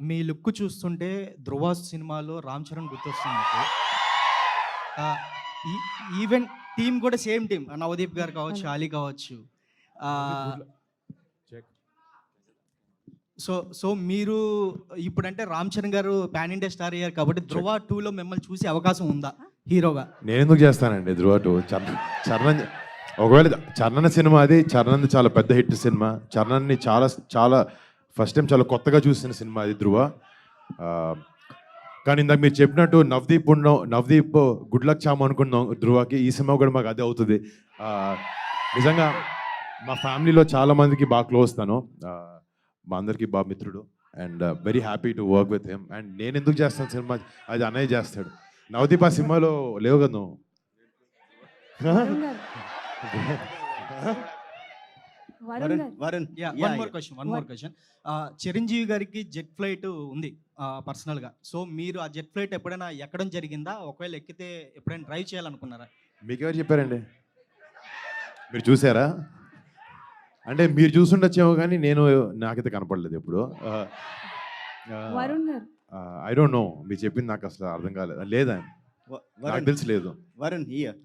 మీ look చూస్తుంటే 'ధ్రువ' సినిమాలో రామ్ చరణ్ గుర్తొస్తుంది నాకు. ఆహ్, ఈ ఈవెన్ టీమ్ కూడా సేమ్ టీమ్. నవదీప్ గారు కావచ్చు, అవును. అలీ కావచ్చు. ఆహ్, గుడ్ చెక్. సో మీరు ఇప్పుడంటే రామ్ చరణ్ గారు పాన్ ఇండియా స్టార్ అయ్యారు కాబట్టి 'ధ్రువ 2లో మిమ్మల్ని చూసే అవకాశం ఉందా హీరోగా? నేను ఎందుకు చేస్తానండి ధ్రువ టూ చరణ్ ఒకవేళ చరణ్ సినిమా అది చరణ్ చాలా పెద్ద హిట్ సినిమా. చరణ్ని చాలా చాలా ఫస్ట్ టైం చాలా కొత్తగా చూసిన సినిమా అది ధ్రువ. ఆ, కానీ ఇందాక మీరు చెప్పినట్టు నవదీప్ గుడ్ లక్ చామ్ అనుకున్నాం ధ్రువకి. ఈ సినిమా కూడా మాకు అదే అవుతుంది. ఆ, నిజంగా మా ఫ్యామిలీలో చాలా మందికి బాగా క్లోజ్ తను. మా అందరికీ బాగా మిత్రుడు. And very happy to work with him. And నేను ఎందుకు చేస్తాను సినిమా, అది అన్నయ్య చేస్తాడు. నవదీప్ ఆ సినిమాలో లేవు కదా నువ్వు. వరుణ్ గారు. వరుణ్ గారు. Varun one more question. Chiranjeevi గారికి జెట్ ఫ్లైట్ ఉంది పర్సనల్గా. సో మీరు ఆ జెట్ ఫ్లైట్ ఎప్పుడైనా ఎక్కడం జరిగిందా? ఒకవేళ ఎక్కితే ఎప్పుడైనా డ్రైవ్ చేయాలనుకున్నారా? మీకెవరు చెప్పారండి? మీరు చూసారా? అంటే మీరు చూసుండొచ్చేమో కానీ నాకైతే కనపడలేదు ఎప్పుడు. వరుణ్ గారు. I don't know. మీరు చెప్పింది నాకు అసలు అర్థం కాలేదు. లేదా నాకు వరుణ్ తెలిసి లేదు. వరుణ్ హియర్